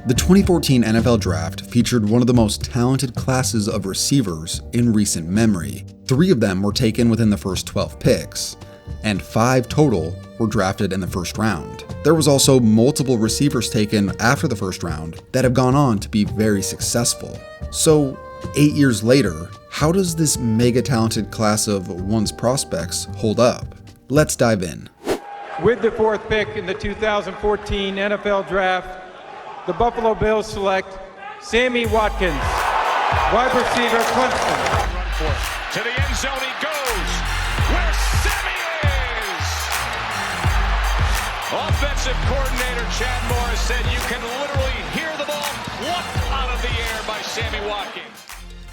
The 2014 NFL Draft featured one of the most talented classes of receivers in recent memory. 3 of them were taken within the first 12 picks, and 5 total were drafted in the first round. There was also multiple receivers taken after the first round that have gone on to be very successful. So, 8 years later, how does this mega talented class of one's prospects hold up? Let's dive in. With the 4th pick in the 2014 NFL Draft, the Buffalo Bills select Sammy Watkins, wide receiver, Clemson. To the end zone he goes, where Sammy is! Offensive coordinator Chad Morris said you can literally hear the ball plucked out of the air by Sammy Watkins.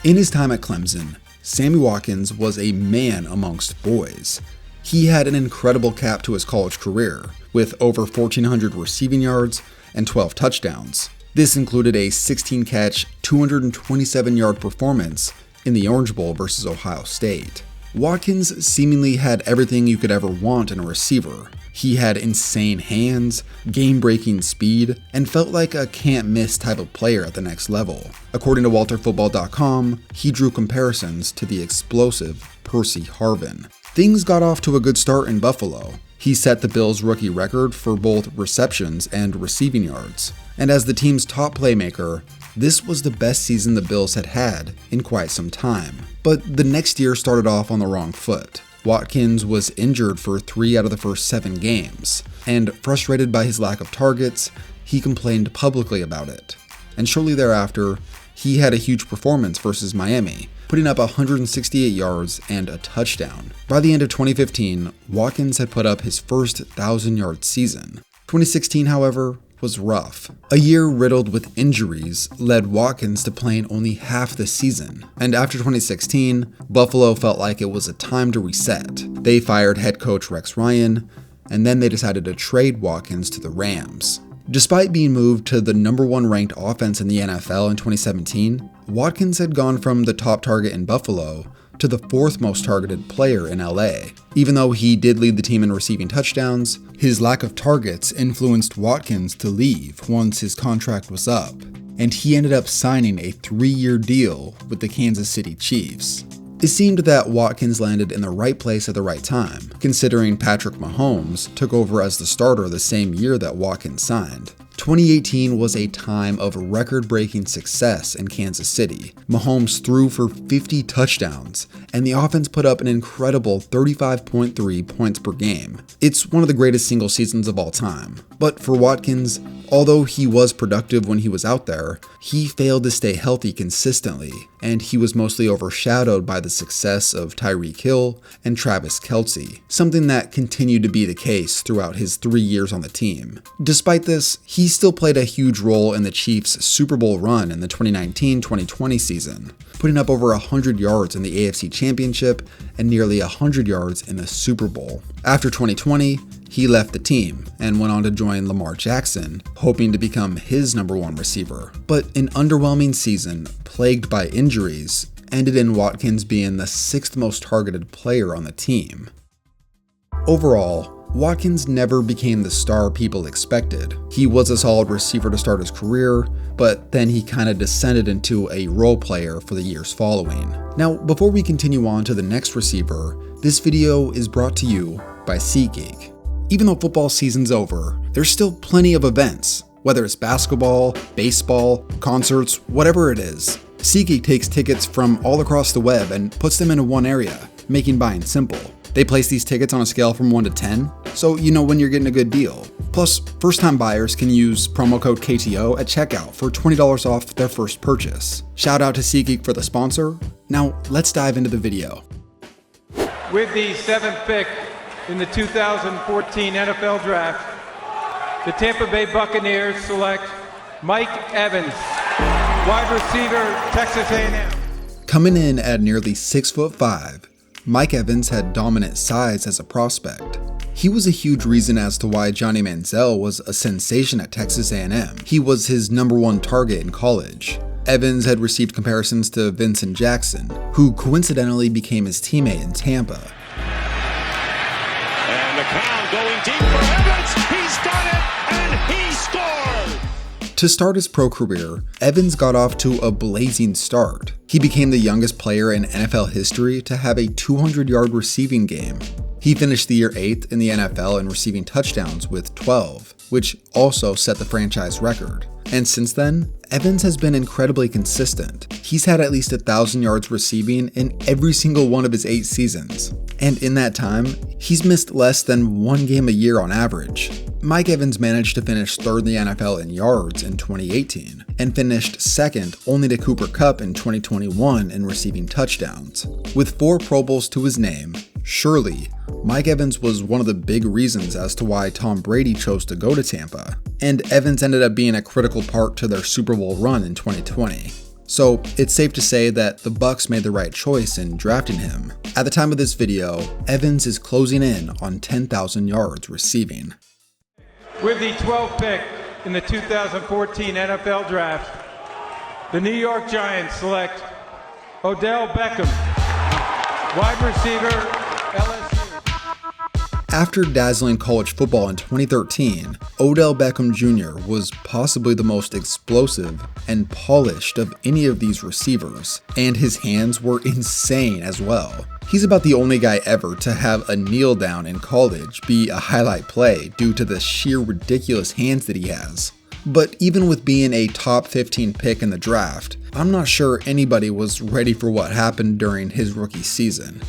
In his time at Clemson, Sammy Watkins was a man amongst boys. He had an incredible cap to his college career, with over 1,400 receiving yards and 12 touchdowns. This included a 16-catch, 227-yard performance in the Orange Bowl versus Ohio State. Watkins seemingly had everything you could ever want in a receiver. He had insane hands, game-breaking speed, and felt like a can't-miss type of player at the next level. According to WalterFootball.com, he drew comparisons to the explosive Percy Harvin. Things got off to a good start in Buffalo. He set the Bills' rookie record for both receptions and receiving yards. And as the team's top playmaker, this was the best season the Bills had had in quite some time. But the next year started off on the wrong foot. Watkins was injured for 3 out of the first 7 games, and frustrated by his lack of targets, he complained publicly about it. And shortly thereafter, he had a huge performance versus Miami, putting up 168 yards and a touchdown. By the end of 2015, Watkins had put up his first 1,000-yard season. 2016, however, was rough. A year riddled with injuries led Watkins to playing only half the season, and after 2016, Buffalo felt like it was a time to reset. They fired head coach Rex Ryan, and then they decided to trade Watkins to the Rams. Despite being moved to the number 1 ranked offense in the NFL in 2017, Watkins had gone from the top target in Buffalo to the 4th most targeted player in LA. Even though he did lead the team in receiving touchdowns, his lack of targets influenced Watkins to leave once his contract was up, and he ended up signing a 3-year deal with the Kansas City Chiefs. It seemed that Watkins landed in the right place at the right time, considering Patrick Mahomes took over as the starter the same year that Watkins signed. 2018 was a time of record-breaking success in Kansas City. Mahomes threw for 50 touchdowns, and the offense put up an incredible 35.3 points per game. It's one of the greatest single seasons of all time. But for Watkins, although he was productive when he was out there, he failed to stay healthy consistently, and he was mostly overshadowed by the success of Tyreek Hill and Travis Kelce, something that continued to be the case throughout his 3 years on the team. Despite this, he still played a huge role in the Chiefs' Super Bowl run in the 2019-2020 season, putting up over 100 yards in the AFC Championship and nearly 100 yards in the Super Bowl. After 2020, he left the team and went on to join Lamar Jackson, hoping to become his number 1 receiver. But an underwhelming season, plagued by injuries, ended in Watkins being the 6th most targeted player on the team. Overall, Watkins never became the star people expected. He was a solid receiver to start his career, but then he kind of descended into a role player for the years following. Now, before we continue on to the next receiver, this video is brought to you by SeatGeek. Even though football season's over, there's still plenty of events, whether it's basketball, baseball, concerts, whatever it is. SeatGeek takes tickets from all across the web and puts them into one area, making buying simple. They place these tickets on a scale from 1 to 10, so you know when you're getting a good deal. Plus, first-time buyers can use promo code KTO at checkout for $20 off their first purchase. Shout out to SeatGeek for the sponsor. Now, let's dive into the video. With the 7th pick in the 2014 NFL Draft, the Tampa Bay Buccaneers select Mike Evans, wide receiver, Texas A&M. Coming in at nearly 6'5", Mike Evans had dominant size as a prospect. He was a huge reason as to why Johnny Manziel was a sensation at Texas A&M. He was his number 1 target in college. Evans had received comparisons to Vincent Jackson, who coincidentally became his teammate in Tampa. And the crowd going deep for Evans. He's got it, and he scored! To start his pro career, Evans got off to a blazing start. He became the youngest player in NFL history to have a 200-yard receiving game. He finished the year 8th in the NFL in receiving touchdowns with 12, which also set the franchise record. And since then, Evans has been incredibly consistent. He's had at least 1,000 yards receiving in every single one of his 8 seasons. And in that time, he's missed less than 1 game a year on average. Mike Evans managed to finish 3rd in the NFL in yards in 2018, and finished 2nd only to Cooper Kupp in 2021 in receiving touchdowns. With 4 Pro Bowls to his name, surely, Mike Evans was one of the big reasons as to why Tom Brady chose to go to Tampa, and Evans ended up being a critical part to their Super Bowl run in 2020. So it's safe to say that the Bucs made the right choice in drafting him. At the time of this video, Evans is closing in on 10,000 yards receiving. With the 12th pick in the 2014 NFL Draft, the New York Giants select Odell Beckham, wide receiver, LSU. After dazzling college football in 2013, Odell Beckham Jr. was possibly the most explosive and polished of any of these receivers, and his hands were insane as well. He's about the only guy ever to have a kneel down in college be a highlight play due to the sheer ridiculous hands that he has. But even with being a top 15 pick in the draft, I'm not sure anybody was ready for what happened during his rookie season.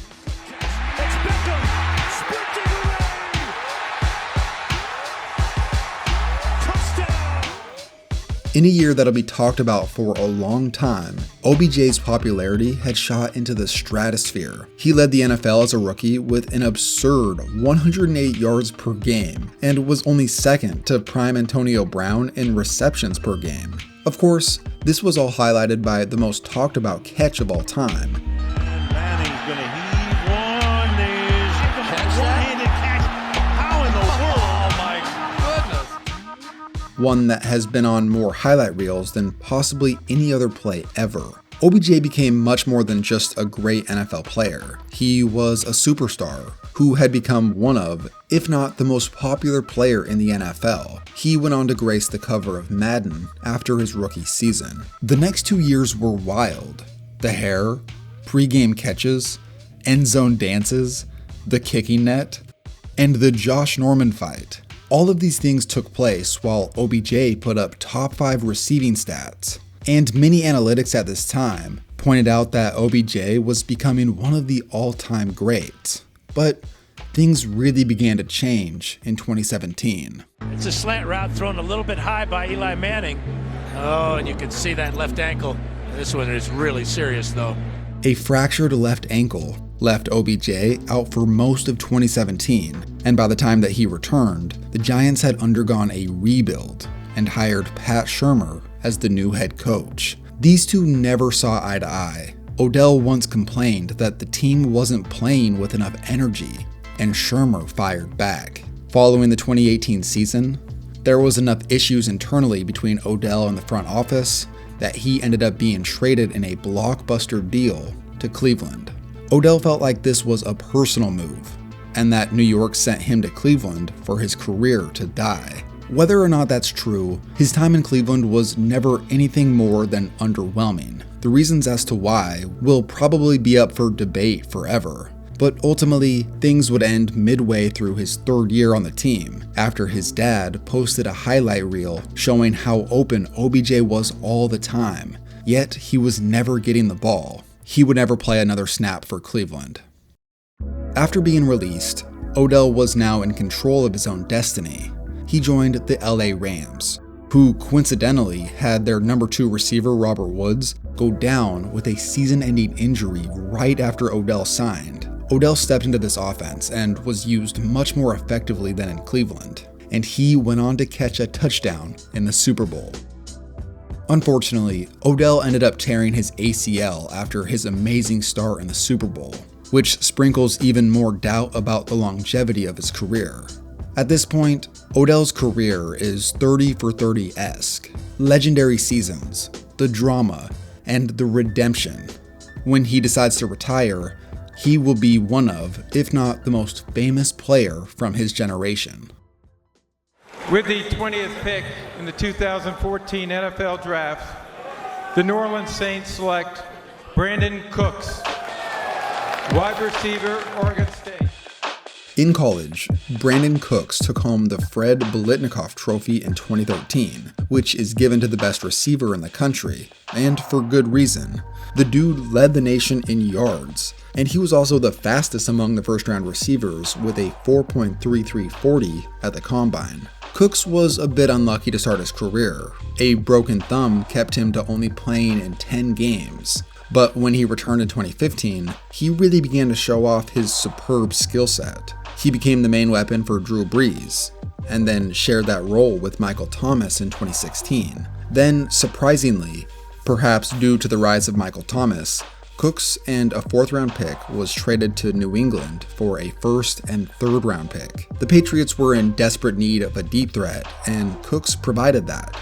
In a year that'll be talked about for a long time, OBJ's popularity had shot into the stratosphere. He led the NFL as a rookie with an absurd 108 yards per game, and was only 2nd to prime Antonio Brown in receptions per game. Of course, this was all highlighted by the most talked about catch of all time. Manning's gonna heave one. There's a one-handed catch. How in the world? Oh my goodness. One that has been on more highlight reels than possibly any other play ever. OBJ became much more than just a great NFL player. He was a superstar who had become one of, if not the most popular player in the NFL. He went on to grace the cover of Madden after his rookie season. The next 2 years were wild. The hair, pre-game catches, end zone dances, the kicking net, and the Josh Norman fight. All of these things took place while OBJ put up top 5 receiving stats. And many analytics at this time pointed out that OBJ was becoming one of the all-time greats. But things really began to change in 2017. It's a slant route thrown a little bit high by Eli Manning. Oh, and you can see that left ankle. This one is really serious though. A fractured left ankle left OBJ out for most of 2017, and by the time that he returned, the Giants had undergone a rebuild and hired Pat Shurmur as the new head coach. These two never saw eye to eye. Odell once complained that the team wasn't playing with enough energy, and Shurmur fired back. Following the 2018 season, there was enough issues internally between Odell and the front office that he ended up being traded in a blockbuster deal to Cleveland. Odell felt like this was a personal move, and that New York sent him to Cleveland for his career to die. Whether or not that's true, his time in Cleveland was never anything more than underwhelming. The reasons as to why will probably be up for debate forever. But ultimately, things would end midway through his 3rd year on the team, after his dad posted a highlight reel showing how open OBJ was all the time, yet he was never getting the ball. He would never play another snap for Cleveland. After being released, Odell was now in control of his own destiny. He joined the LA Rams, who coincidentally had their number 2 receiver Robert Woods go down with a season-ending injury right after Odell signed. Odell stepped into this offense and was used much more effectively than in Cleveland, and he went on to catch a touchdown in the Super Bowl. Unfortunately, Odell ended up tearing his ACL after his amazing start in the Super Bowl, which sprinkles even more doubt about the longevity of his career. At this point, Odell's career is 30 for 30-esque. Legendary seasons, the drama, and the redemption. When he decides to retire, he will be one of, if not the most famous player from his generation. With the 20th pick in the 2014 NFL Draft, the New Orleans Saints select Brandon Cooks, wide receiver, Oregon State. In college, Brandon Cooks took home the Fred Biletnikoff Trophy in 2013, which is given to the best receiver in the country, and for good reason. The dude led the nation in yards, and he was also the fastest among the first-round receivers with a 4.3340 at the Combine. Cooks was a bit unlucky to start his career. A broken thumb kept him to only playing in 10 games. But when he returned in 2015, he really began to show off his superb skill set. He became the main weapon for Drew Brees, and then shared that role with Michael Thomas in 2016. Then, surprisingly, perhaps due to the rise of Michael Thomas, Cooks and a 4th-round pick was traded to New England for a 1st and 3rd-round pick. The Patriots were in desperate need of a deep threat, and Cooks provided that.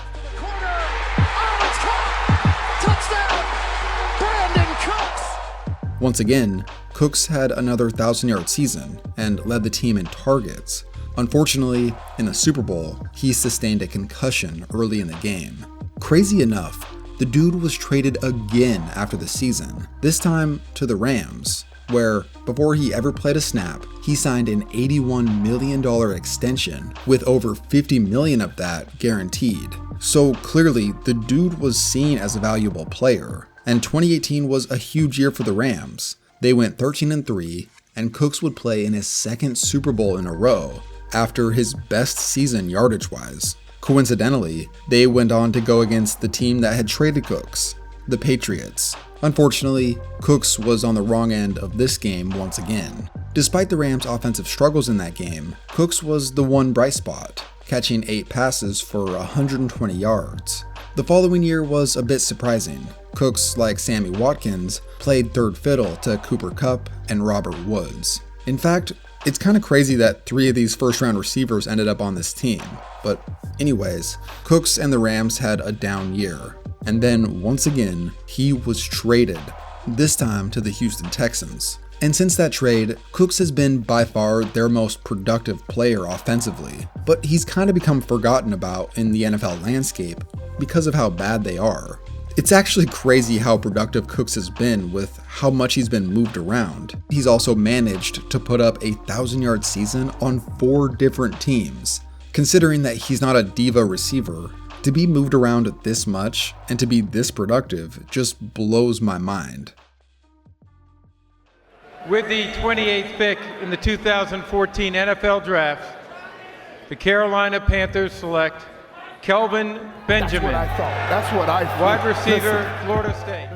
Once again, Cooks had another 1,000-yard season and led the team in targets. Unfortunately, in the Super Bowl, he sustained a concussion early in the game. Crazy enough, the dude was traded again after the season, this time to the Rams, where, before he ever played a snap, he signed an $81 million extension, with over $50 million of that guaranteed. So clearly, the dude was seen as a valuable player. And 2018 was a huge year for the Rams. They went 13-3, and Cooks would play in his 2nd Super Bowl in a row, after his best season yardage-wise. Coincidentally, they went on to go against the team that had traded Cooks, the Patriots. Unfortunately, Cooks was on the wrong end of this game once again. Despite the Rams' offensive struggles in that game, Cooks was the one bright spot, catching 8 passes for 120 yards. The following year was a bit surprising. Cooks, like Sammy Watkins, played third fiddle to Cooper Kupp and Robert Woods. In fact, it's kind of crazy that 3 of these first-round receivers ended up on this team. But anyways, Cooks and the Rams had a down year. And then, once again, he was traded, this time to the Houston Texans. And since that trade, Cooks has been by far their most productive player offensively. But he's kind of become forgotten about in the NFL landscape because of how bad they are. It's actually crazy how productive Cooks has been with how much he's been moved around. He's also managed to put up a 1,000-yard season on 4 different teams. Considering that he's not a diva receiver, to be moved around this much and to be this productive just blows my mind. With the 28th pick in the 2014 NFL Draft, the Carolina Panthers select Kelvin Benjamin, That's what I thought. wide receiver, Florida State.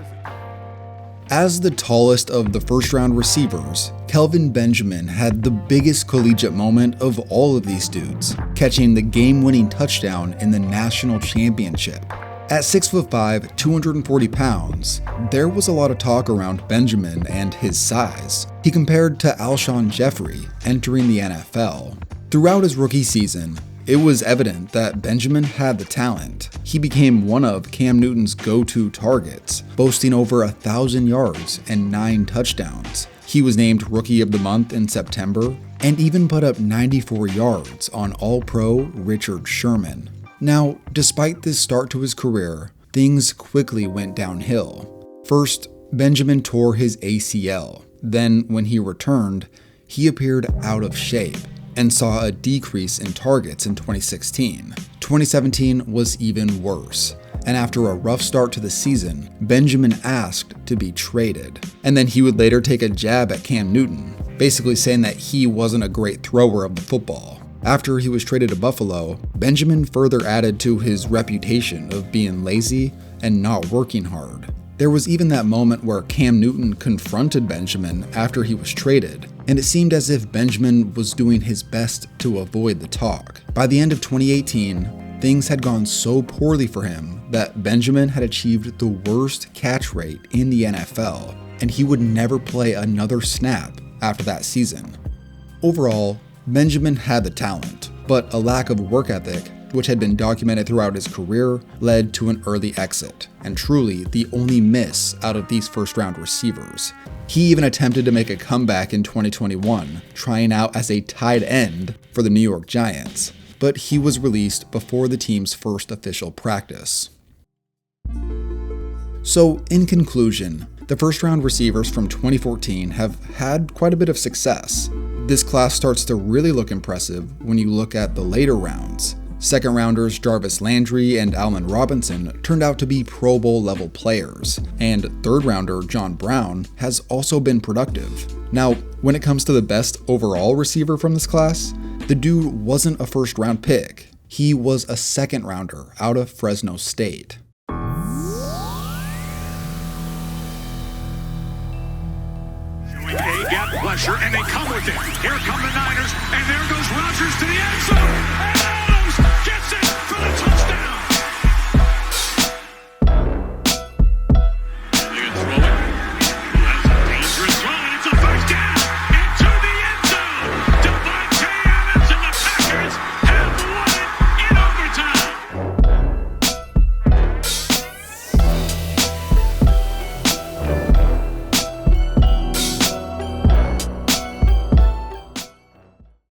As the tallest of the first-round receivers, Kelvin Benjamin had the biggest collegiate moment of all of these dudes, catching the game-winning touchdown in the national championship. At 6'5", 240 pounds, there was a lot of talk around Benjamin and his size. He compared to Alshon Jeffrey entering the NFL. Throughout his rookie season, it was evident that Benjamin had the talent. He became one of Cam Newton's go-to targets, boasting over 1,000 yards and 9 touchdowns. He was named Rookie of the Month in September, and even put up 94 yards on All-Pro Richard Sherman. Now, despite this start to his career, things quickly went downhill. First, Benjamin tore his ACL. Then, when he returned, he appeared out of shape and saw a decrease in targets in 2016. 2017 was even worse, and after a rough start to the season, Benjamin asked to be traded. And then he would later take a jab at Cam Newton, basically saying that he wasn't a great thrower of the football. After he was traded to Buffalo, Benjamin further added to his reputation of being lazy and not working hard. There was even that moment where Cam Newton confronted Benjamin after he was traded, and it seemed as if Benjamin was doing his best to avoid the talk. By the end of 2018, things had gone so poorly for him that Benjamin had achieved the worst catch rate in the NFL, and he would never play another snap after that season. Overall, Benjamin had the talent, but a lack of work ethic, which had been documented throughout his career, led to an early exit, and truly the only miss out of these first-round receivers. He even attempted to make a comeback in 2021, trying out as a tight end for the New York Giants. but he was released before the team's first official practice. So, in conclusion, the first-round receivers from 2014 have had quite a bit of success. This class starts to really look impressive when you look at the later rounds. Second-rounders Jarvis Landry and Allen Robinson turned out to be Pro Bowl level players, and third-rounder John Brown has also been productive. Now, when it comes to the best overall receiver from this class, the dude wasn't a first-round pick. He was a second-rounder out of Fresno State. A gap pressure, and they come with it. Here come the Niners, and there goes Rodgers to the end zone.